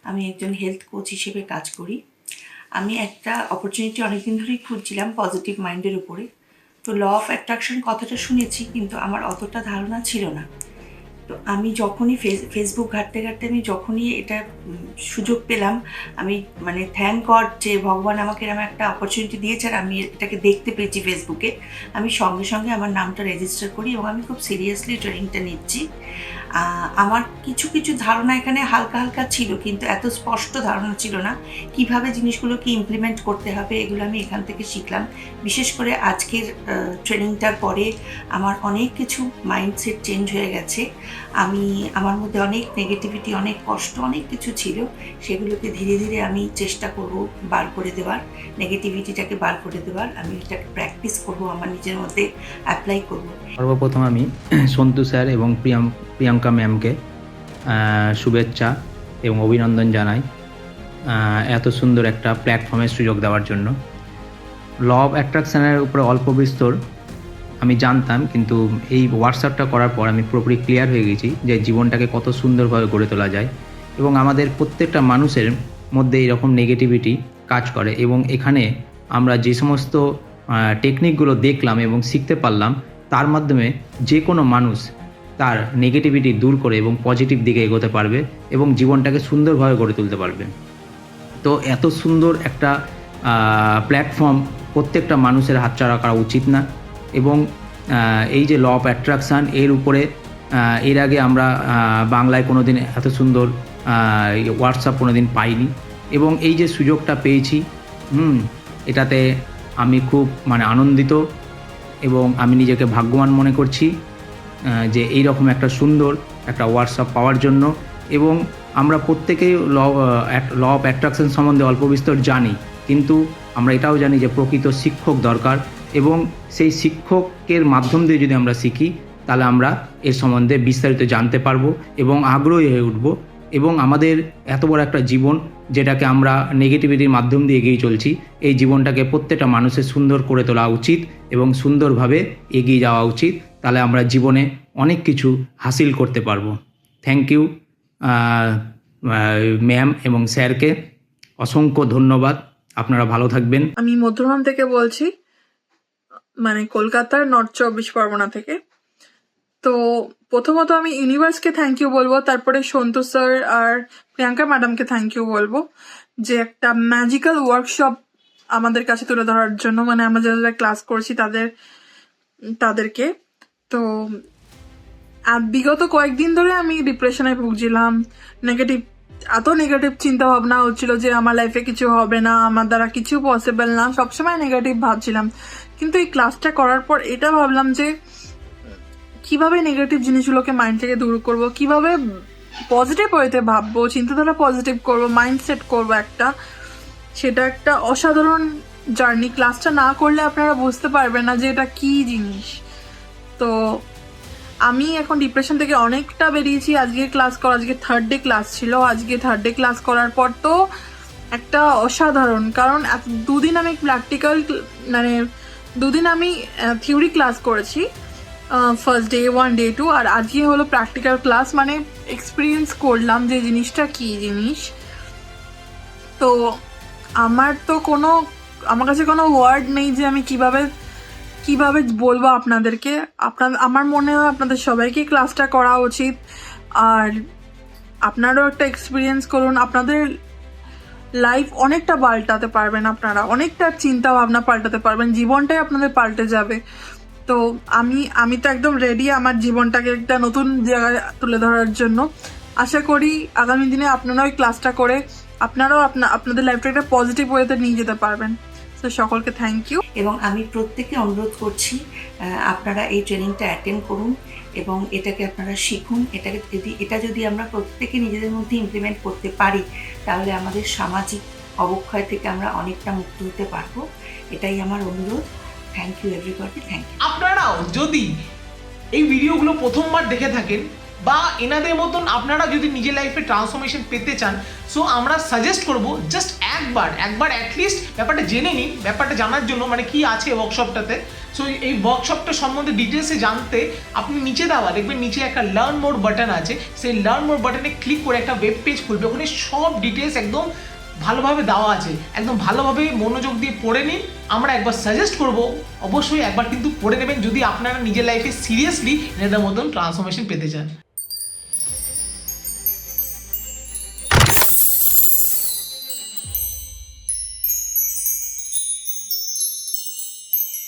আমি একজন health coach হিসেবে কাজ করি। আমি একটা অপরচুনিটি অনেকদিন ধরেই খুঁজছিলাম পজিটিভ মাইন্ডের উপরে। তো ল অফ অ্যাট্রাকশন কথাটা শুনেছি, কিন্তু আমার অতটা ধারণা ছিল না। তো আমি যখনই ফেসবুক ঘাঁটতে ঘাঁটতে আমি যখনই এটা সুযোগ পেলাম, আমি মানে থ্যাংক গড যে ভগবান আমাকে এরকম একটা অপরচুনিটি দিয়েছে আর আমি এটাকে দেখতে পেয়েছি ফেসবুকে। আমি সঙ্গে সঙ্গে আমার নামটা রেজিস্টার করি এবং আমি খুব সিরিয়াসলি ট্রেনিংটা নিচ্ছি। আমার কিছু কিছু ধারণা এখানে হালকা হালকা ছিল, কিন্তু এত স্পষ্ট ধারণা ছিল না কিভাবে জিনিসগুলোকে ইমপ্লিমেন্ট করতে হবে। এগুলো আমি এখান থেকে শিখলাম। বিশেষ করে আজকের ট্রেনিংটার পরে আমার অনেক কিছু মাইন্ডসেট চেঞ্জ হয়ে গেছে। আমার মধ্যে অনেক নেগেটিভিটি, অনেক কষ্ট, অনেক কিছু ছিল। সেগুলোকে ধীরে ধীরে আমি চেষ্টা করব বার করে দেওয়ার, নেগেটিভিটিটাকে বার করে দেওয়ার। আমি এটাকে প্র্যাকটিস করব, আমার নিজের মধ্যে অ্যাপ্লাই করব। সর্বপ্রথম আমি সন্তু স্যার এবং প্রিয়াঙ্কা ম্যামকে শুভেচ্ছা এবং অভিনন্দন জানাই এত সুন্দর একটা প্ল্যাটফর্মের সুযোগ দেওয়ার জন্য। ল অফ অ্যাট্রাকশনের উপরে অল্প বিস্তর আমি জানতাম, কিন্তু এই হোয়াটসঅ্যাপটা করার পর আমি পুরোপুরি ক্লিয়ার হয়ে গেছি যে জীবনটাকে কত সুন্দরভাবে গড়ে তোলা যায় এবং আমাদের প্রত্যেকটা মানুষের মধ্যে এরকম নেগেটিভিটি কাজ করে। এবং এখানে আমরা যে সমস্ত টেকনিকগুলো দেখলাম এবং শিখতে পারলাম, তার মাধ্যমে যে কোনো মানুষ তার নেগেটিভিটি দূর করে এবং পজিটিভ দিকে এগোতে পারবে এবং জীবনটাকে সুন্দরভাবে গড়ে তুলতে পারবে। তো এত সুন্দর একটা প্ল্যাটফর্ম প্রত্যেকটা মানুষের হাতছাড়া করা উচিত না। এবং এই যে ল অফ অ্যাট্রাকশান, এর উপরে এর আগে আমরা বাংলায় কোনো দিন এত সুন্দর হোয়াটসঅ্যাপ কোনো দিন পাইনি এবং এই যে সুযোগটা পেয়েছি, এটাতে আমি খুব আনন্দিত এবং আমি নিজেকে ভাগ্যবান মনে করছি যে এই রকম একটা সুন্দর একটা হোয়াটসঅ্যাপ পাওয়ার জন্য। এবং আমরা প্রত্যেকেই ল অফ অ্যাট্রাকশন সম্বন্ধে অল্প বিস্তর জানি, কিন্তু আমরা এটাও জানি যে প্রকৃত শিক্ষক দরকার এবং সেই শিক্ষকের মাধ্যম দিয়ে যদি আমরা শিখি, তাহলে আমরা এর সম্বন্ধে বিস্তারিত জানতে পারবো এবং আগ্রহী হয়ে উঠব। এবং আমাদের এত বড় একটা জীবন, যেটাকে আমরা নেগেটিভিটির মাধ্যম দিয়ে এগিয়ে চলছি, এই জীবনটাকে প্রত্যেকটা মানুষের সুন্দর করে তোলা উচিত এবং সুন্দরভাবে এগিয়ে যাওয়া উচিত। তাহলে আমরা জীবনে অনেক কিছু হাসিল করতে পারবো। থ্যাংক ইউ ম্যাম এবং স্যারকে অসংখ্য ধন্যবাদ। আপনারা ভালো থাকবেন। আমি মধ্যগ্রাম থেকে বলছি, কলকাতার নর্থ 24 পরগনা থেকে। তো প্রথমত আমি ইউনিভার্সকে থ্যাংক ইউ বলবো, তারপরে সন্তু স্যার আর প্রিয়াঙ্কা ম্যাডামকে থ্যাংক ইউ বলবো যে একটা ম্যাজিক্যাল ওয়ার্কশপ আমাদের কাছে তুলে ধরার জন্য। আমরা যারা ক্লাস করেছি তাদেরকে। তো বিগত কয়েকদিন ধরে আমি ডিপ্রেশনে ভুগছিলাম। এত নেগেটিভ চিন্তা ভাবনা হচ্ছিল যে আমার লাইফে কিছু হবে না, আমার দ্বারা কিছু পসিবল না, সবসময় নেগেটিভ ভাবছিলাম। কিন্তু এই ক্লাসটা করার পর এটা ভাবলাম যে কিভাবে নেগেটিভ জিনিসগুলোকে মাইন্ড থেকে দূর করব, কিভাবে পজিটিভ ওয়েতে ভাববো, চিন্তাধারা পজিটিভ করব, মাইন্ডসেট করব সেটা একটা অসাধারণ জার্নি। ক্লাসটা না করলে আপনারা বুঝতে পারবেন না যে এটা কি জিনিস। তো আমি এখন ডিপ্রেশন থেকে অনেকটা বেরিয়েছি। আজকে 3rd ডে ক্লাস ছিল। আজকে 3rd ডে ক্লাস করার পর তো একটা অসাধারণ, কারণ 2 দিন আমি প্র্যাকটিক্যাল 2 দিন আমি থিওরি ক্লাস করেছি, ফার্স্ট ডে 1 ডে 2, আর আজকে হলো প্র্যাকটিক্যাল ক্লাস। এক্সপিরিয়েন্স করলাম যে জিনিসটা কি জিনিস। তো আমার কাছে কোনো ওয়ার্ড নেই যে আমি কিভাবে বলবো আপনাদেরকে। আমার মনে হয় আপনাদের সবাইকে ক্লাসটা করা উচিত, আর আপনারাও একটা এক্সপিরিয়েন্স করুন। আপনাদের লাইফ অনেকটা পাল্টাতে পারবেন, আপনারা অনেকটা চিন্তা ভাবনা পাল্টাতে পারবেন, জীবনটাই আপনাদের পাল্টে যাবে। তো আমি তো একদম রেডি আমার জীবনটাকে একটা নতুন জায়গায় তুলে ধরার জন্য। আশা করি আগামী দিনে আপনারাও এই ক্লাসটা করে আপনারাও আপনাদের লাইফটা একটা পজিটিভ ওয়েতে নিয়ে যেতে পারবেন। তো সকলকে থ্যাংক ইউ। এবং আমি প্রত্যেককে অনুরোধ করছি, আপনারা এই ট্রেনিংটা অ্যাটেন্ড করুন এবং এটাকে আপনারা শিখুন। এটা যদি আমরা প্রত্যেকে নিজেদের মধ্যে ইমপ্লিমেন্ট করতে পারি, তাহলে আমাদের সামাজিক অবক্ষয় থেকে আমরা অনেকটা মুক্ত হতে পারবো। এটাই আমার অনুরোধ। Thank you everybody, thank you. আপনারাও যদি এই ভিডিওগুলো প্রথমবার দেখে থাকেন বা এনাদের মতন আপনারা যদি নিজের লাইফে ট্রান্সফরমেশন পেতে চান, সো আমরা সাজেস্ট করব জাস্ট একবার অ্যাটলিস্ট ব্যাপারটা জেনে নিন। ব্যাপারটা জানার জন্য কি আছে ওয়ার্কশপটাতে, সো এই ওয়ার্কশপটা সম্বন্ধে ডিটেলসে জানতে আপনি নিচে দেওয়া দেখবেন নিচে একটা লার্ন মোর বাটন আছে, সেই লার্ন মোর বাটনে ক্লিক করে একটা ওয়েব পেজ খুলবে, ওখানে সব ডিটেলস একদম ভালোভাবে দেওয়া আছে, একদম ভালোভাবে মনোযোগ দিয়ে পড়ে নিন। আমরা একবার সাজেস্ট করব অবশ্যই একবার কিন্তু পড়ে নেবেন যদি আপনারা নিজের লাইফে সিরিয়াসলি এনাদের মতন ট্রান্সফরমেশন পেতে চান।